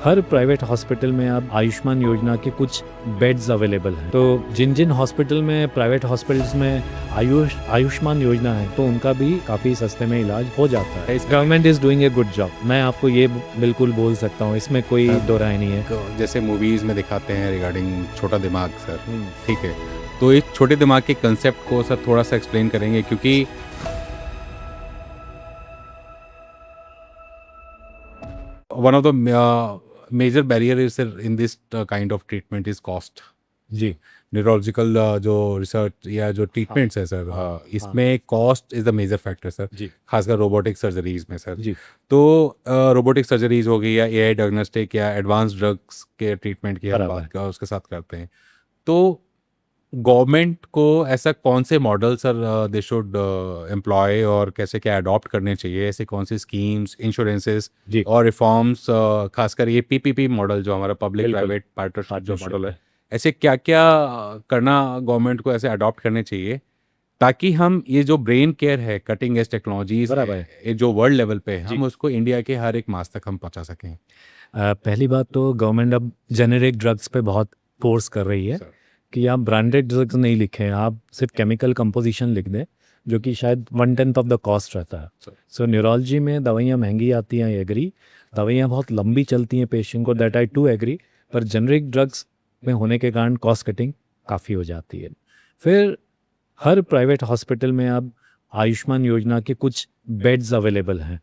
हर private hospital में अब आयुष्मान योजना के कुछ बेड्स अवेलेबल हैं। तो जिन जिन हॉस्पिटल में प्राइवेट हॉस्पिटल्स में आयुष्मान योजना है तो उनका भी काफ़ी सस्ते में इलाज हो जाता है। Government is doing a good job, मैं आपको ये बिल्कुल बोल सकता हूँ, इसमें कोई दो राय नहीं है। जैसे मूवीज़ में दिखाते हैं रिगार्डिंग छोटा दिमाग सर, ठीक है, तो इस छोटे दिमाग के कंसेप्ट को सर थोड़ा सा एक्सप्लेन करेंगे, क्योंकि one of the major barriers in this kind of treatment is cost. जी, न्यूरोलॉजिकल जो रिसर्च या जो ट्रीटमेंट्स है सर, इसमें cost is the major factor sir, जी, खासकर रोबोटिक सर्जरीज में सर। जी। तो रोबोटिक सर्जरीज हो गई या एआई डायग्नोस्टिक या एडवांस ड्रग्स के ट्रीटमेंट की हम बात का उसके साथ करते हैं, तो गवर्नमेंट को ऐसा कौन से model sir they should employ और कैसे क्या अडॉप्ट करने चाहिए, ऐसे कौन से स्कीम्स, इंश्योरेंसेस और रिफॉर्म्स, खासकर ये पीपीपी मॉडल जो हमारा पब्लिक प्राइवेट पार्टनरशिप जो मॉडल है, ऐसे क्या क्या करना गवर्नमेंट को ऐसे अडॉप्ट करने चाहिए ताकि हम ये जो ब्रेन केयर है, कटिंग एज टेक्नोलॉजीज जो वर्ल्ड लेवल पे है, हम उसको इंडिया के हर एक मास तक हम पहुंचा सकें। पहली बात तो गवर्नमेंट अब जेनेरिक ड्रग्स पे बहुत फोर्स कर रही है कि आप ब्रांडेड ड्रग्स नहीं लिखें, आप सिर्फ केमिकल कंपोजिशन लिख दें, जो कि शायद 1/10 ऑफ द कॉस्ट रहता है। सो न्यूरोलॉजी में दवाइयाँ महंगी आती हैं, आई एग्री, दवाइयाँ बहुत लंबी चलती हैं पेशेंट को, दैट आई टू एग्री, पर जेनरिक ड्रग्स में होने के कारण कॉस्ट कटिंग काफ़ी हो जाती है। फिर हर प्राइवेट हॉस्पिटल में अब आयुष्मान योजना के कुछ बेड्स अवेलेबल हैं।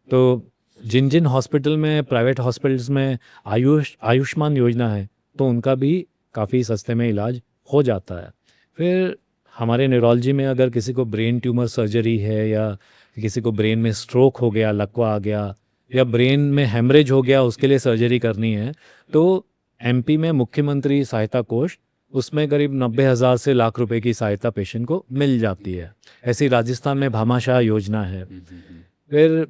तो जिन जिन हॉस्पिटल में प्राइवेट हॉस्पिटल्स में आयुष्मान योजना है तो उनका भी काफ़ी सस्ते में इलाज हो जाता है। फिर हमारे न्यूरोलॉजी में अगर किसी को ब्रेन ट्यूमर सर्जरी है या किसी को ब्रेन में स्ट्रोक हो गया, लकवा आ गया, या ब्रेन में हेमरेज हो गया, उसके लिए सर्जरी करनी है, तो एमपी में मुख्यमंत्री सहायता कोष, उसमें करीब 90,000 से लाख रुपए की सहायता पेशेंट को मिल जाती है। ऐसी राजस्थान में भामाशाह योजना है। फिर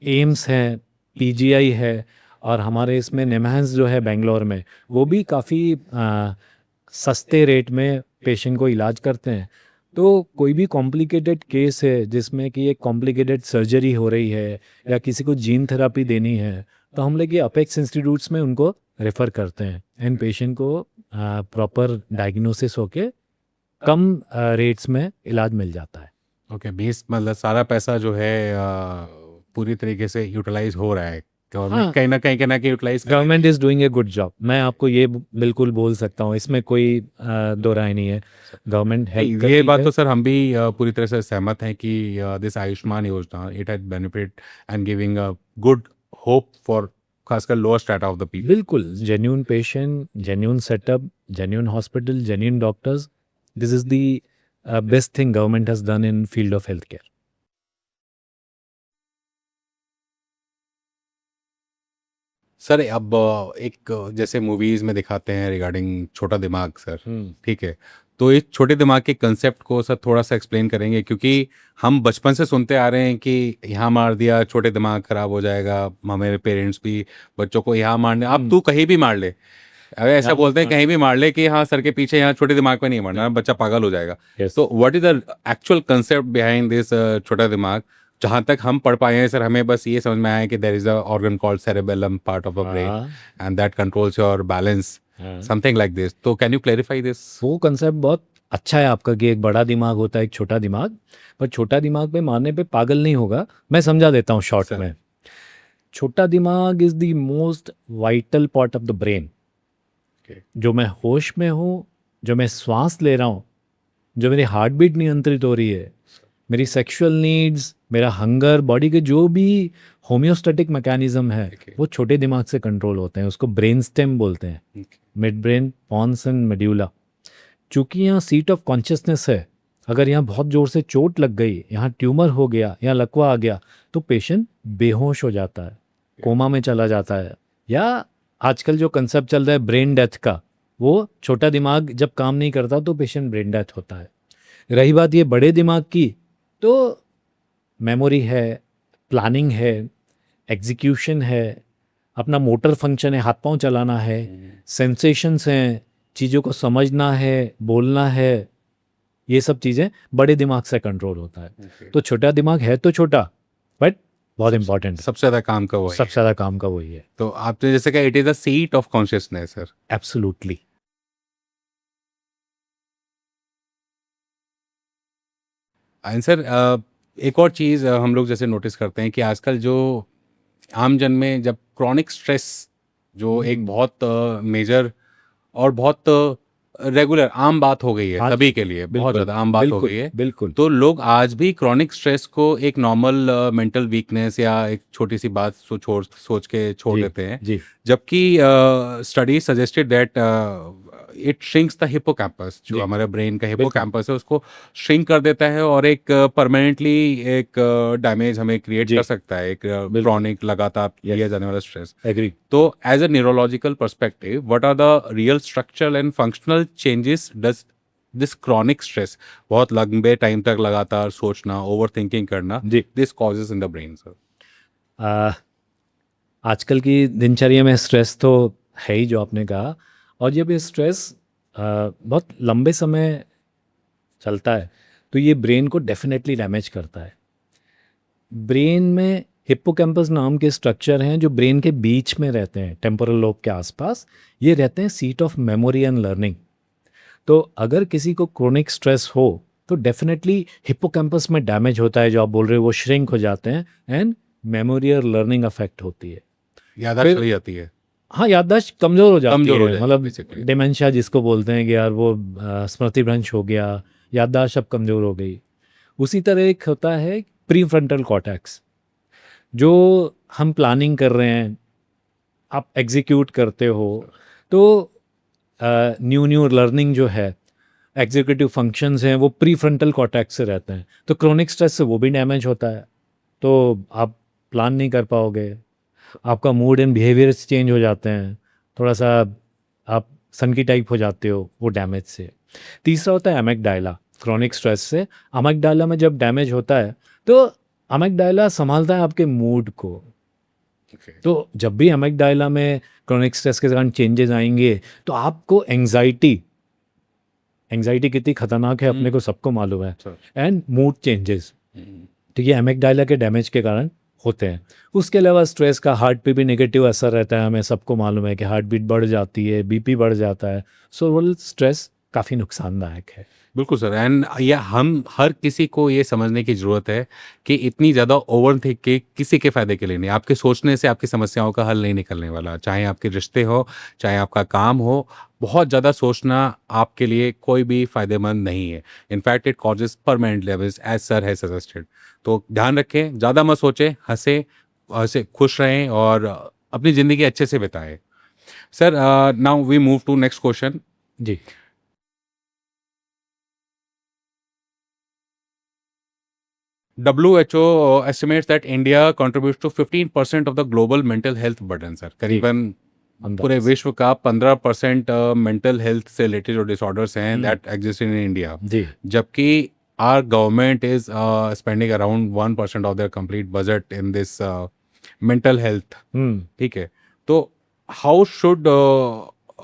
एम्स है, पीजीआई है, और हमारे इसमें निमहांस जो है बेंगलोर में, वो भी काफ़ी सस्ते रेट में पेशेंट को इलाज करते हैं। तो कोई भी कॉम्प्लिकेटेड केस है जिसमें कि एक कॉम्प्लिकेटेड सर्जरी हो रही है या किसी को जीन थेरापी देनी है, तो हम लोग ये अपेक्स इंस्टीट्यूट्स में उनको रेफ़र करते हैं एंड पेशेंट को प्रॉपर डायग्नोसिस होके कम रेट्स में इलाज मिल जाता है। ओके, बीस मतलब सारा पैसा जो है पूरी तरीके से यूटिलाइज हो रहा है, गवर्नमेंट कहीं ना कहीं utilize, government is doing a good job, मैं आपको ये बिल्कुल बोल सकता हूँ, इसमें कोई दो राय नहीं है। गवर्नमेंट है, ये बात तो सर हम भी पूरी तरह से सहमत हैं कि this Ayushman Yojana it had benefit and giving a good hope for खासकर lower strata of the people. बिल्कुल, genuine patient, genuine setup, genuine hospital, genuine doctors, this is the best thing government has done in field of health care. Sir अब एक जैसे movies में दिखाते हैं regarding छोटा दिमाग सर, ठीक है, तो इस छोटे दिमाग के कंसेप्ट को सर थोड़ा सा एक्सप्लेन करेंगे, क्योंकि हम बचपन से सुनते आ रहे हैं कि यहाँ मार दिया छोटे दिमाग खराब हो जाएगा, हमारे पेरेंट्स भी बच्चों को यहाँ मारने, अब तू कहीं भी मार ले, अगर ऐसा बोलते हैं कहीं भी मार ले कि हाँ सर के पीछे यहाँ छोटे दिमाग पे नहीं मारना, बच्चा पागल हो जाएगा। तो what is the actual concept behind this छोटा दिमाग? जहाँ तक हम पढ़ पाए हैं सर, हमें बस ये समझ में आया कि there is a organ called cerebellum part of a brain and that controls your balance, something like this. तो कैन यू क्लैरिफाई दिस? वो कंसेप्ट बहुत अच्छा है आपका कि एक बड़ा दिमाग होता है, एक छोटा दिमाग, पर छोटा दिमाग पे मारने पे पागल नहीं होगा। मैं समझा देता हूँ शॉर्ट में। छोटा दिमाग is the most vital part of the brain. जो मैं होश में हूँ, जो मैं श्वास ले रहा हूँ, जो मेरी हार्ट बीट नियंत्रित हो रही है, मेरी सेक्सुअल नीड्स, मेरा हंगर, बॉडी के जो भी होम्योस्टैटिक मैकेनिज्म है, वो छोटे दिमाग से कंट्रोल होते हैं। उसको ब्रेन स्टेम बोलते हैं, mid brain, pons and medulla. चूँकि यहाँ सीट ऑफ कॉन्शियसनेस है, अगर यहाँ बहुत ज़ोर से चोट लग गई, यहाँ ट्यूमर हो गया, यहाँ लकवा आ गया, तो पेशेंट बेहोश हो जाता है, कोमा में चला जाता है, या आजकल जो कंसेप्ट चल रहा है ब्रेन डेथ का, वो छोटा दिमाग जब काम नहीं करता तो पेशेंट ब्रेन डेथ होता है। रही बात ये बड़े दिमाग की, तो मेमोरी है, प्लानिंग है, एग्जीक्यूशन है, अपना मोटर फंक्शन है, हाथ पांव चलाना है, सेंसेशंस हैं, चीज़ों को समझना है, बोलना है, ये सब चीज़ें बड़े दिमाग से कंट्रोल होता है। तो छोटा दिमाग है तो छोटा, बट बहुत इंपॉर्टेंट है, सबसे ज़्यादा काम का वो है। सबसे ज़्यादा काम का वही है। तो आपने जैसे कहा it is the seat of consciousness sir. Absolutely. And sir एक और चीज़ हम लोग जैसे नोटिस करते हैं कि आजकल जो आम जन में जब क्रॉनिक स्ट्रेस जो एक बहुत मेजर और बहुत रेगुलर आम बात हो गई है हाँ सभी जी, के लिए, बहुत बिल्कुल, ज़्यादा आम बात हो बिल्कुल, गई है। बिल्कुल। तो लोग आज भी क्रॉनिक स्ट्रेस को एक नॉर्मल मेंटल वीकनेस या एक छोटी सी बात सोच के छोड़ जी, देते हैं, जी, जबकि study suggested that it shrinks the hippocampus, जो जी, हमारे ब्रेन का बिल्कुल। हिप्पोकैम्पस है उसको श्रिंक कर देता है और एक परमानेंटली एक डैमेज हमें क्रिएट जी, कर सकता है, एक बिल्कुल। क्रॉनिक लगातार यस, लिया जाने वाला स्ट्रेस। एग्री। तो as a neurological perspective what are the real structural and functional changes does this chronic stress, बहुत लंबे टाइम तक लगातार सोचना, ओवर थिंकिंग करना, जी। This causes in the brain sir? आ, आजकल की दिनचर्या में स्ट्रेस तो है ही, जो आपने कहा। और जब ये स्ट्रेस बहुत लंबे समय चलता है तो ये ब्रेन को डेफिनेटली डैमेज करता है। ब्रेन में हिप्पोकैम्पस नाम के स्ट्रक्चर हैं जो ब्रेन के बीच में रहते हैं, टेम्पोरल लोब के आसपास। ये रहते हैं seat of memory and learning. तो अगर किसी को क्रोनिक स्ट्रेस हो तो डेफिनेटली हिप्पोकैम्पस में डैमेज होता है, जो आप बोल रहे हो, वो श्रिंक हो जाते हैं एंड मेमोरी और लर्निंग अफेक्ट होती है। याददाश्त फिर चली जाती है, हाँ, याददाश्त कमज़ोर हो जाती कमजोर हो है, जाती है मतलब बेसिकली। डिमेंशिया जिसको बोलते हैं कि यार वो स्मृति भ्रंश हो गया, याददाश्त अब कमज़ोर हो गई। उसी तरह एक होता है प्री फ्रंटल कॉर्टेक्स, जो हम प्लानिंग कर रहे हैं, आप एग्जीक्यूट करते हो, तो न्यू न्यू लर्निंग जो है, एग्जीक्यूटिव फंक्शंस हैं, वो प्री फ्रंटल कॉर्टेक्स से रहते हैं। तो क्रोनिक स्ट्रेस से वो भी डैमेज होता है, तो आप प्लान नहीं कर पाओगे, आपका मूड एंड बिहेवियर्स चेंज हो जाते हैं, थोड़ा सा आप सनकी टाइप हो जाते हो वो डैमेज से। तीसरा होता है अमेगडाइला, क्रोनिक स्ट्रेस से अमेगडाइला में जब डैमेज होता है तो अमेगडाइला संभालता है आपके मूड को। तो जब भी अमेगडाइला में क्रोनिक स्ट्रेस के कारण चेंजेस आएंगे तो आपको एंजाइटी कितनी खतरनाक है अपने को सबको मालूम है, एंड मूड चेंजेस, तो ये अमेगडाइला के डैमेज के कारण होते हैं। उसके अलावा स्ट्रेस का हार्ट पे भी नेगेटिव असर रहता है, हमें सबको मालूम है कि हार्ट बीट बढ़ जाती है, बीपी बढ़ जाता है। सो ओवरऑल स्ट्रेस काफ़ी नुकसानदायक है। बिल्कुल सर। एंड ये हम हर किसी को ये समझने की ज़रूरत है कि इतनी ज़्यादा ओवर थिंक के किसी के फ़ायदे के लिए नहीं। आपके सोचने से आपकी समस्याओं का हल नहीं निकलने वाला, चाहे आपके रिश्ते हो, चाहे आपका काम हो। बहुत ज़्यादा सोचना आपके लिए कोई भी फ़ायदेमंद नहीं है। In fact it causes permanent damage as sir है सजेस्टेड। तो ध्यान रखें, ज़्यादा मत सोचें, हंसे हंसे खुश रहें और अपनी ज़िंदगी अच्छे से बिताएं। Sir now we move to next question. जी। WHO estimates that India contributes to 15% of the global mental health burden sir. करीबन पूरे विश्व का 15% मेंटल हेल्थ से रिलेटेड जो डिसऑर्डर्स हैं दैट एग्जिस्ट इन इंडिया, जी। जबकि our government is spending around 1% of their complete budget in this mental health. ठीक है, तो how should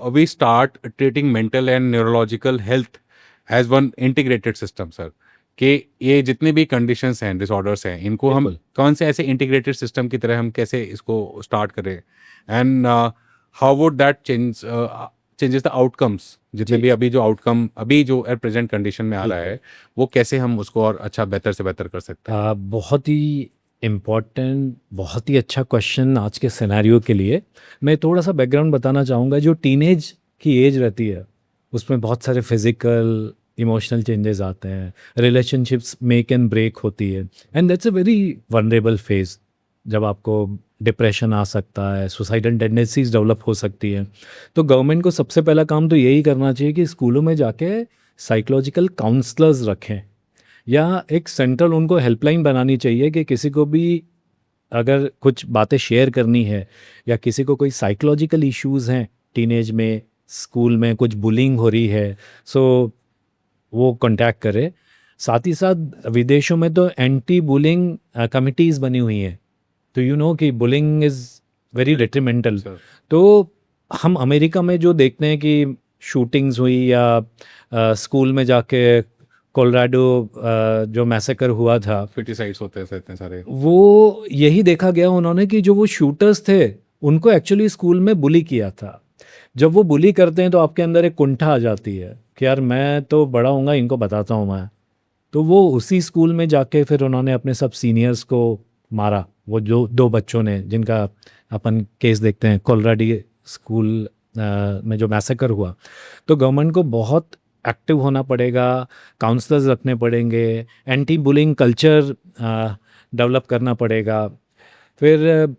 we start treating mental and neurological health as one integrated system sir? कि ये जितने भी conditions हैं, डिसऑर्डर्स हैं, इनको हम बिल्कुल। कौन से ऐसे इंटीग्रेटेड सिस्टम की तरह हम कैसे इसको स्टार्ट करें, and how would that changes the outcomes, जितने जी। भी अभी जो आउटकम अभी जो एट प्रेजेंट कंडीशन में आ रहा है, वो कैसे हम उसको और अच्छा बेहतर से बेहतर कर सकते हैं? बहुत ही इम्पॉर्टेंट, बहुत ही अच्छा क्वेश्चन आज के सिनेरियो के लिए। मैं थोड़ा सा बैकग्राउंड बताना चाहूँगा। जो टीनेज की एज रहती है उसमें बहुत सारे फिजिकल इमोशनल चेंजेस आते हैं, रिलेशनशिप्स मेक एंड ब्रेक होती है, and that's a very vulnerable phase, जब आपको डिप्रेशन आ सकता है, सुसाइडल टेंडेंसीज डेवलप हो सकती है। तो गवर्नमेंट को सबसे पहला काम तो यही करना चाहिए कि स्कूलों में जाके साइकोलॉजिकल काउंसलर्स रखें, या एक सेंट्रल उनको हेल्पलाइन बनानी चाहिए कि किसी को भी अगर कुछ बातें शेयर करनी है, या किसी को कोई साइकोलॉजिकल इश्यूज़ हैं टीनेज में, स्कूल में कुछ बुलिंग हो रही है, सो वो कांटेक्ट करे। साथ ही साथ विदेशों में तो एंटी बुलिंग कमिटीज़ बनी हुई हैं, तो यू नो कि बुलिंग इज़ वेरी डेट्रीमेंटल। तो हम अमेरिका में जो देखते हैं कि शूटिंग्स हुई या स्कूल में जाके कोलोराडो जो मैसेकर हुआ था, फिटिसाइड्स होते हैं सर इतने सारे। वो यही देखा गया उन्होंने कि जो वो शूटर्स थे उनको एक्चुअली स्कूल में बुली किया था। जब वो बुली करते हैं तो आपके अंदर एक कुंठा आ जाती है कि यार मैं तो बड़ा हूँगा, इनको बताता हूँ मैं। तो वो उसी स्कूल में जाके फिर उन्होंने अपने सब सीनियर्स को मारा, वो जो 2 बच्चों ने जिनका अपन केस देखते हैं कोलोराडो स्कूल में जो मैसेकर हुआ। तो गवर्नमेंट को बहुत एक्टिव होना पड़ेगा, काउंसलर्स रखने पड़ेंगे, एंटी बुलिंग कल्चर डेवलप करना पड़ेगा। फिर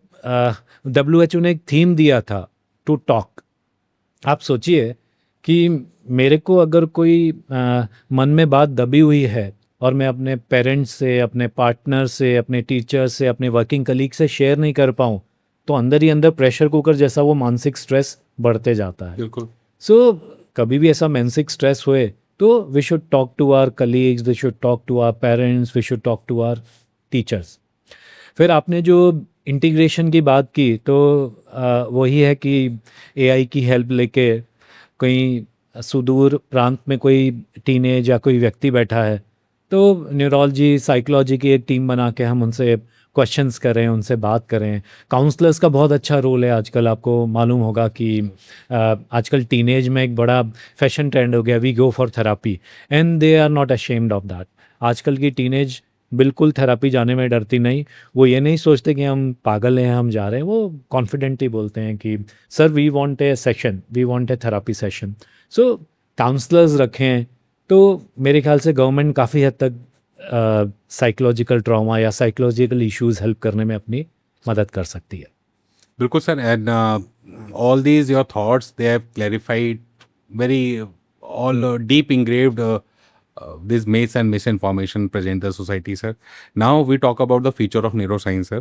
WHO ने एक थीम दिया था, टू टॉक। आप सोचिए कि मेरे को अगर कोई मन में बात दबी हुई है और मैं अपने पेरेंट्स से, अपने पार्टनर से, अपने टीचर से, अपने वर्किंग कलीग से शेयर नहीं कर पाऊँ, तो अंदर ही अंदर प्रेशर कुकर जैसा वो मानसिक स्ट्रेस बढ़ते जाता है। बिल्कुल। सो कभी भी ऐसा मानसिक स्ट्रेस हुए तो we should talk to our colleagues, we should talk to our parents, we should talk to our teachers. फिर आपने जो इंटीग्रेशन की बात की तो वही है कि AI की हेल्प लेके कहीं सुदूर प्रांत में कोई टीनेज या कोई व्यक्ति बैठा है तो न्यूरोलॉजी साइकोलॉजी की एक टीम बना के हम उनसे क्वेश्चंस करें, उनसे बात करें। काउंसलर्स का बहुत अच्छा रोल है आजकल। आपको मालूम होगा कि आजकल टीनेज में एक बड़ा फैशन ट्रेंड हो गया, we go for therapy and they are not ashamed of that. आजकल की टीनेज बिल्कुल थेरापी जाने में डरती नहीं। वो ये नहीं सोचते कि हम पागल हैं, हम जा रहे हैं। वो कॉन्फिडेंटली बोलते हैं कि sir we want a session, we want a therapy session. So counsellors रखें तो मेरे ख्याल से गवर्नमेंट काफ़ी हद तक साइकोलॉजिकल ट्रॉमा या साइकोलॉजिकल इश्यूज हेल्प करने में अपनी मदद कर सकती है। बिल्कुल sir, and all these your thoughts they have clarified very all deep engraved these myths and misinformation present in the society, sir. Now we talk about the future of neuroscience, sir.